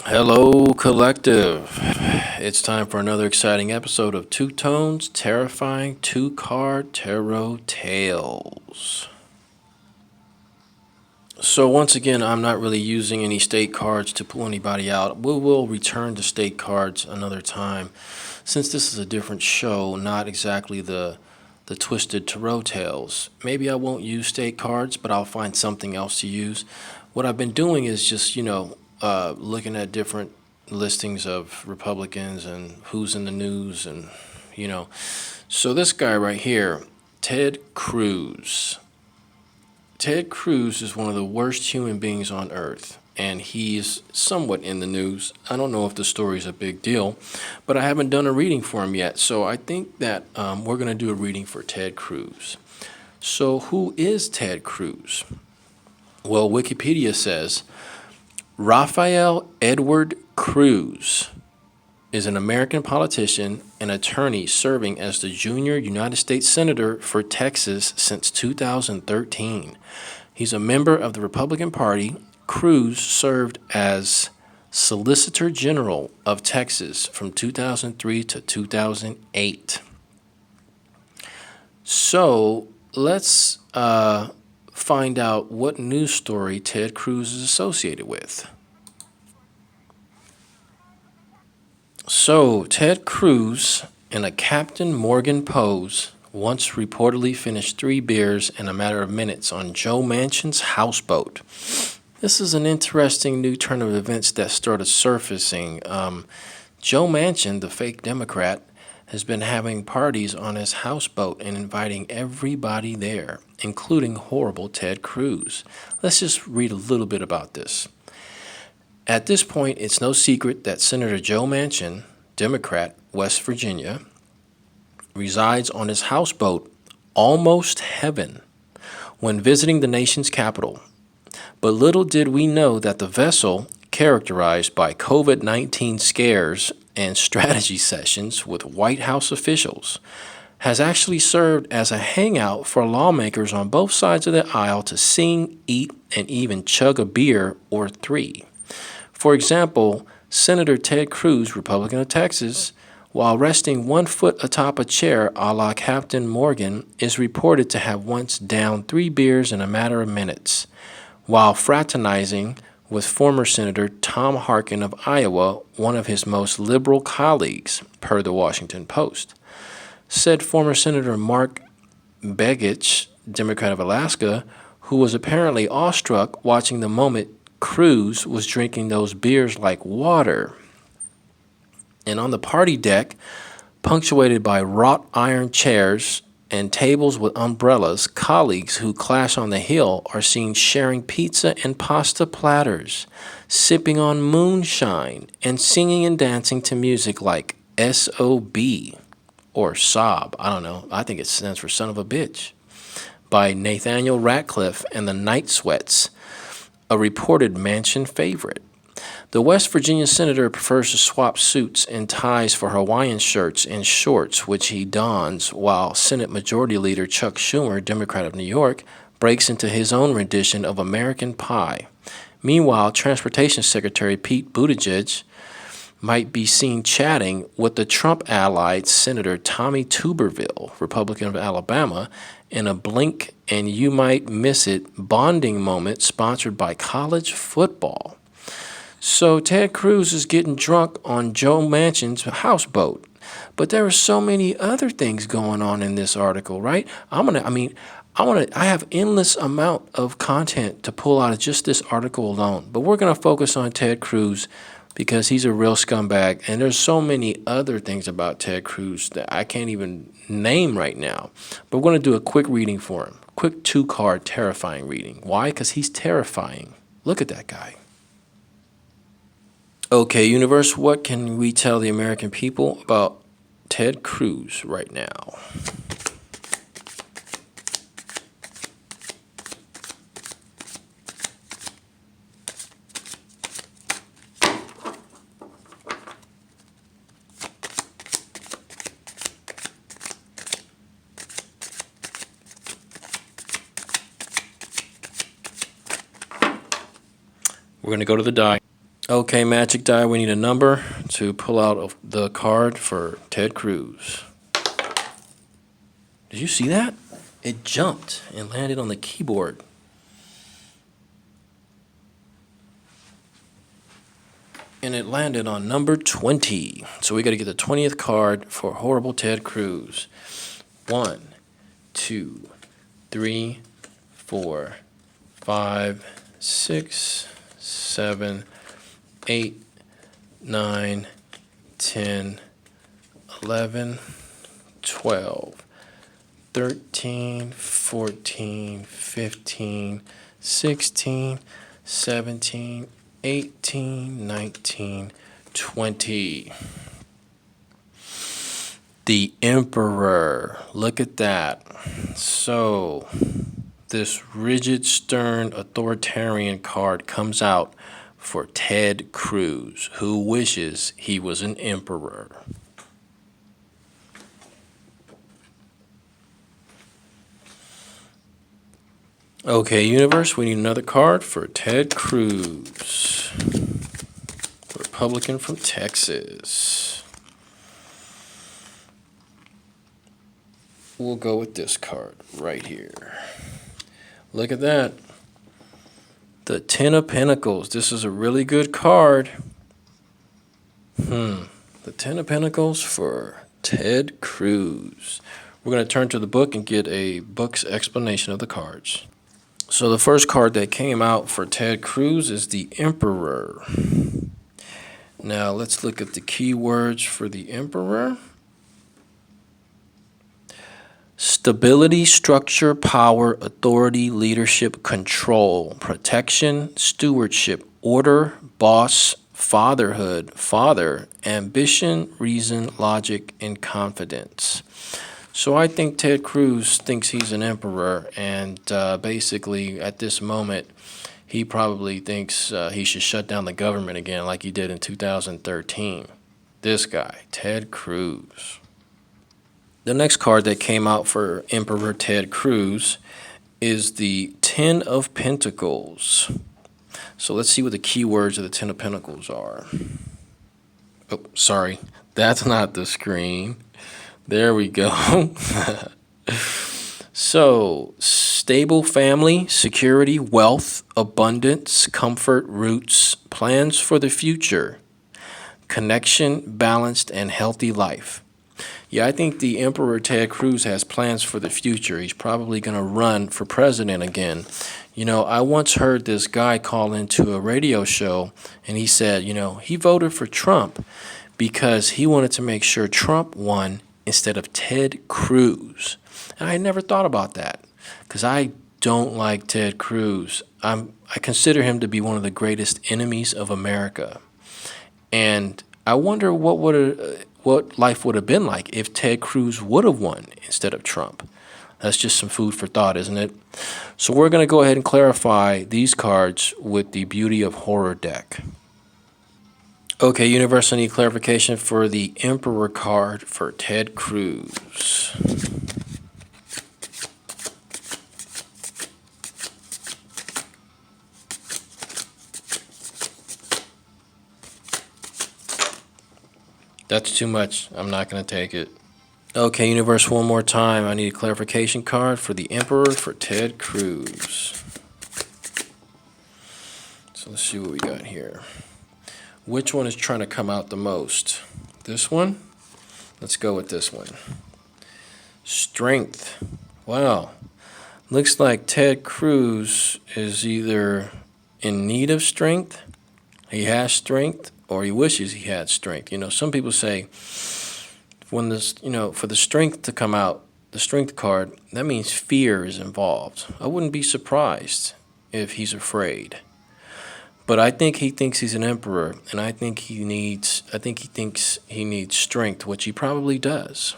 Hello, collective. It's time for another exciting episode of Two Tones, Terrifying Two-Card Tarot Tales. So once again, I'm not really using any state cards to pull anybody out. We will return to state cards another time. Since this is a different show, not exactly the Twisted Tarot Tales. Maybe I won't use state cards, but I'll find something else to use. What I've been doing is just, looking at different listings of Republicans and who's in the news and. So this guy right here, Ted Cruz. Ted Cruz is one of the worst human beings on earth, and he's somewhat in the news. I don't know if the story's a big deal, but I haven't done a reading for him yet, so I think that we're going to do a reading for Ted Cruz. So who is Ted Cruz? Well, Wikipedia says, Rafael Edward Cruz is an American politician and attorney serving as the junior United States Senator for Texas since 2013. He's a member of the Republican Party. Cruz served as Solicitor General of Texas from 2003 to 2008. So let's find out what news story Ted Cruz is associated with. So, Ted Cruz, in a Captain Morgan pose, once reportedly finished 3 beers in a matter of minutes on Joe Manchin's houseboat. This is an interesting new turn of events that started surfacing. Joe Manchin, the fake Democrat, has been having parties on his houseboat and inviting everybody there, including horrible Ted Cruz. Let's just read a little bit about this. At this point, it's no secret that Senator Joe Manchin, Democrat, West Virginia, resides on his houseboat, Almost Heaven, when visiting the nation's capital. But little did we know that the vessel, characterized by COVID-19 scares and strategy sessions with White House officials, has actually served as a hangout for lawmakers on both sides of the aisle to sing, eat, and even chug a beer or 3. For example, Senator Ted Cruz, Republican of Texas, while resting 1 foot atop a chair a la Captain Morgan, is reported to have once downed 3 beers in a matter of minutes, while fraternizing with former Senator Tom Harkin of Iowa, one of his most liberal colleagues, per the Washington Post. Said former Senator Mark Begich, Democrat of Alaska, who was apparently awestruck watching the moment Cruz was drinking those beers like water. And on the party deck, punctuated by wrought iron chairs and tables with umbrellas, colleagues who clash on the hill are seen sharing pizza and pasta platters, sipping on moonshine, and singing and dancing to music like S.O.B. or Sob. I don't know. I think it stands for son of a bitch. By Nathaniel Ratcliffe and the Night Sweats, a reported Manchin favorite. The West Virginia senator prefers to swap suits and ties for Hawaiian shirts and shorts, which he dons, while Senate Majority Leader Chuck Schumer, Democrat of New York, breaks into his own rendition of American Pie. Meanwhile, Transportation Secretary Pete Buttigieg might be seen chatting with the Trump-allied Senator Tommy Tuberville, Republican of Alabama, in a blink and you might miss it bonding moment sponsored by college football. So Ted Cruz is getting drunk on Joe Manchin's houseboat. But there are so many other things going on in this article, right? I have endless amount of content to pull out of just this article alone. But we're going to focus on Ted Cruz because he's a real scumbag. And there's so many other things about Ted Cruz that I can't even name right now. But we're going to do a quick reading for him. Quick 2-card terrifying reading. Why? Because he's terrifying. Look at that guy. Okay, universe, what can we tell the American people about Ted Cruz right now? We're going to go to the die. Okay, Magic Die, we need a number to pull out of the card for Ted Cruz. Did you see that? It jumped and landed on the keyboard. And it landed on number 20. So we got to get the 20th card for horrible Ted Cruz. 1, 2, 3, 4, 5, 6, 7, 8, 9, 10, 11, 12, 13, 14, 15, 16, 17, 18, 19, 20. The Emperor. Look at that. So, this rigid, stern, authoritarian card comes out for Ted Cruz, who wishes he was an emperor. Okay, universe, we need another card for Ted Cruz, Republican from Texas. We'll go with this card right here. Look at that. The Ten of Pentacles. This is a really good card. The Ten of Pentacles for Ted Cruz. We're going to turn to the book and get a book's explanation of the cards. So the first card that came out for Ted Cruz is the Emperor. Now let's look at the keywords for the Emperor. Stability, structure, power, authority, leadership, control, protection, stewardship, order, boss, fatherhood, father, ambition, reason, logic, and confidence. So I think Ted Cruz thinks he's an emperor, and basically at this moment, he probably thinks he should shut down the government again like he did in 2013. This guy, Ted Cruz. The next card that came out for Emperor Ted Cruz is the Ten of Pentacles. So let's see what the keywords of the Ten of Pentacles are. Oh, sorry, that's not the screen. There we go. So, stable family, security, wealth, abundance, comfort, roots, plans for the future, connection, balanced, and healthy life. Yeah, I think the Emperor Ted Cruz has plans for the future. He's probably going to run for president again. You know, I once heard this guy call into a radio show, and he said, you know, he voted for Trump because he wanted to make sure Trump won instead of Ted Cruz. And I never thought about that because I don't like Ted Cruz. I consider him to be one of the greatest enemies of America. And I wonder what life would have been like if Ted Cruz would have won instead of Trump. That's just some food for thought, isn't it? So we're going to go ahead and clarify these cards with the Beauty of Horror deck. Okay, universe, I need clarification for the Emperor card for Ted Cruz. That's too much. I'm not going to take it. Okay, universe, one more time. I need a clarification card for the Emperor for Ted Cruz. So let's see what we got here. Which one is trying to come out the most? This one? Let's go with this one. Strength. Wow. Looks like Ted Cruz is either in need of strength, he has strength, or he wishes he had strength. You know, some people say when this, you know, for the strength to come out, the strength card, that means fear is involved. I wouldn't be surprised if he's afraid. But I think he thinks he's an emperor, and I think he thinks he needs strength, which he probably does.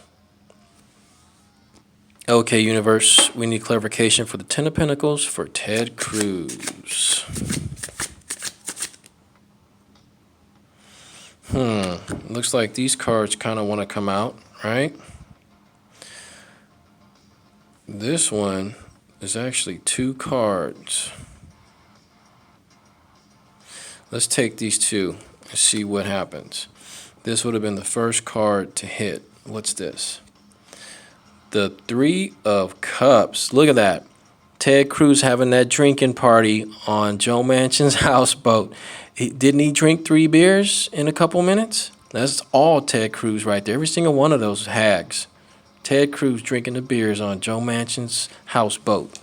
Okay, universe, we need clarification for the Ten of Pentacles for Ted Cruz. Looks like these cards kind of want to come out, right? This one is actually two cards. Let's take these two and see what happens. This would have been the first card to hit. What's this? The Three of Cups. Look at that. Ted Cruz having that drinking party on Joe Manchin's houseboat. Didn't he drink 3 beers in a couple minutes? That's all Ted Cruz right there. Every single one of those hags. Ted Cruz drinking the beers on Joe Manchin's houseboat.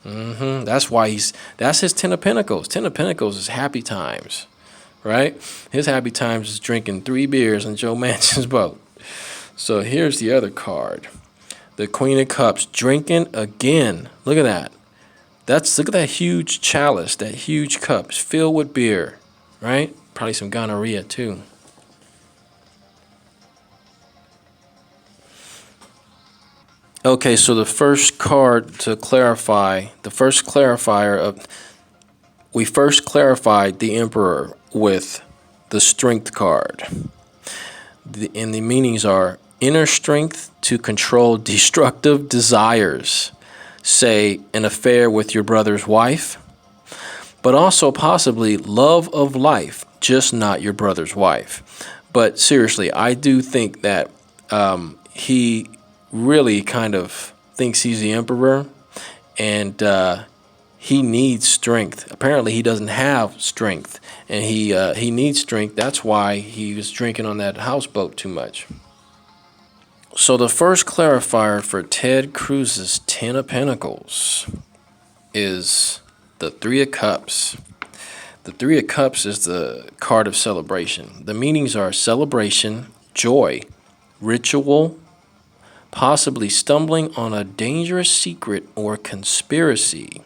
That's why that's his 10 of Pentacles. 10 of Pentacles is happy times, right? His happy times is drinking 3 beers on Joe Manchin's boat. So here's the other card. The Queen of Cups, drinking again. Look at that. Look at that huge chalice, that huge cup. It's filled with beer, right? Probably some gonorrhea too. Okay, so the first card to clarify, we first clarified the Emperor with the Strength card. And the meanings are inner strength to control destructive desires, say an affair with your brother's wife, but also possibly love of life, just not your brother's wife. But seriously, I do think that he really kind of thinks he's the emperor, and he needs strength. Apparently he doesn't have strength, and he needs strength. That's why he was drinking on that houseboat too much. So the first clarifier for Ted Cruz's 10 of Pentacles is the 3 of Cups. The 3 of Cups is the card of celebration. The meanings are celebration, joy, ritual, possibly stumbling on a dangerous secret or conspiracy.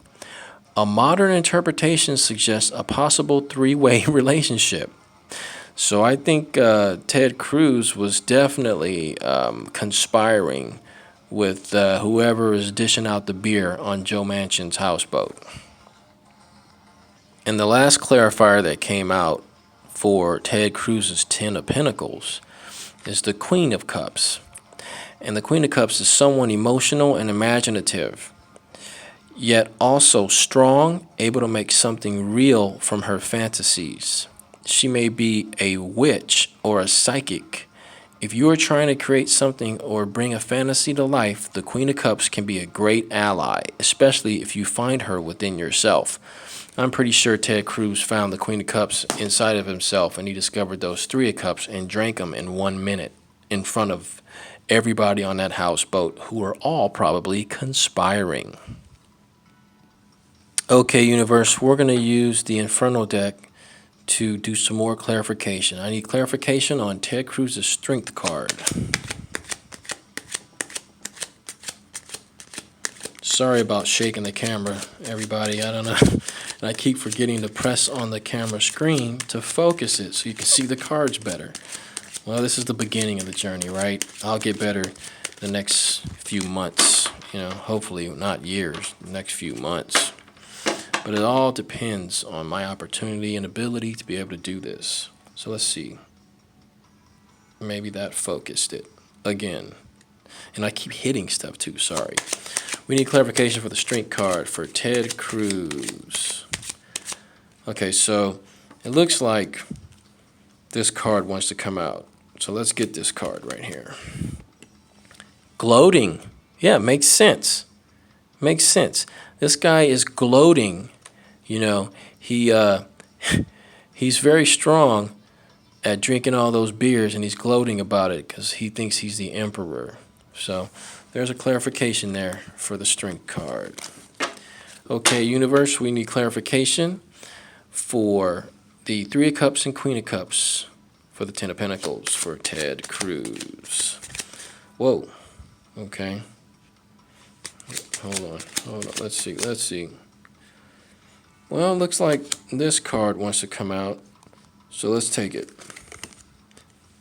A modern interpretation suggests a possible 3-way relationship. So I think Ted Cruz was definitely conspiring with whoever is dishing out the beer on Joe Manchin's houseboat. And the last clarifier that came out for Ted Cruz's 10 of Pentacles is the Queen of Cups. And the Queen of Cups is someone emotional and imaginative, yet also strong, able to make something real from her fantasies. She may be a witch or a psychic. If you are trying to create something or bring a fantasy to life, the Queen of Cups can be a great ally, especially if you find her within yourself. I'm pretty sure Ted Cruz found the Queen of Cups inside of himself, and he discovered those 3 of Cups and drank them in 1 minute in front of everybody on that houseboat, who are all probably conspiring. Okay, universe, we're going to use the Inferno deck to do some more clarification. I need clarification on Ted Cruz's Strength card. Sorry about shaking the camera, everybody. I don't know. And I keep forgetting to press on the camera screen to focus it so you can see the cards better. Well, this is the beginning of the journey, right? I'll get better the next few months, hopefully not years, the next few months. But it all depends on my opportunity and ability to be able to do this. So let's see. Maybe that focused it again. And I keep hitting stuff too, sorry. We need clarification for the Strength card for Ted Cruz. Okay, so it looks like this card wants to come out. So let's get this card right here. Gloating. Yeah, makes sense. Makes sense. This guy is gloating. He's very strong at drinking all those beers, and he's gloating about it because he thinks he's the emperor. So there's a clarification there for the Strength card. Okay, universe, we need clarification for the 3 of Cups and Queen of Cups for the 10 of Pentacles for Ted Cruz. Whoa. Okay. Hold on. Let's see. Well, it looks like this card wants to come out, so let's take it.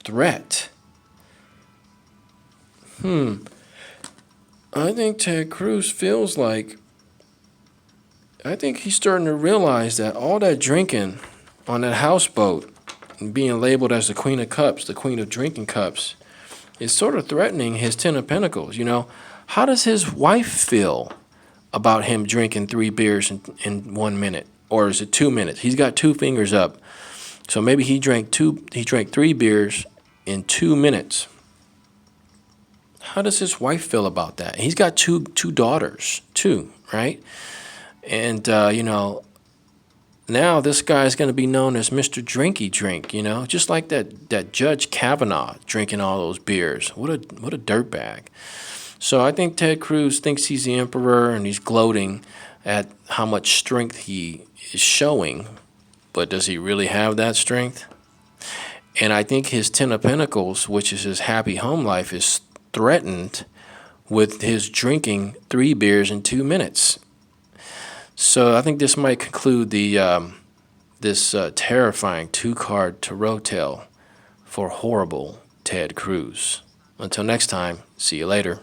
Threat. I think Ted Cruz feels like, I think he's starting to realize that all that drinking on that houseboat and being labeled as the Queen of Cups, the Queen of Drinking Cups, is sort of threatening his 10 of Pentacles. How does his wife feel about him drinking 3 beers in 1 minute or is it 2 minutes? He's got two fingers up. So maybe he drank 3 beers in 2 minutes. How does his wife feel about that? He's got two daughters too, right? And now this guy's going to be known as Mr. Drinky Drink, just like that Judge Kavanaugh drinking all those beers. What a dirtbag. So I think Ted Cruz thinks he's the emperor, and he's gloating at how much strength he is showing. But does he really have that strength? And I think his 10 of Pentacles, which is his happy home life, is threatened with his drinking 3 beers in 2 minutes. So I think this might conclude this terrifying 2-card tarot tale for horrible Ted Cruz. Until next time, see you later.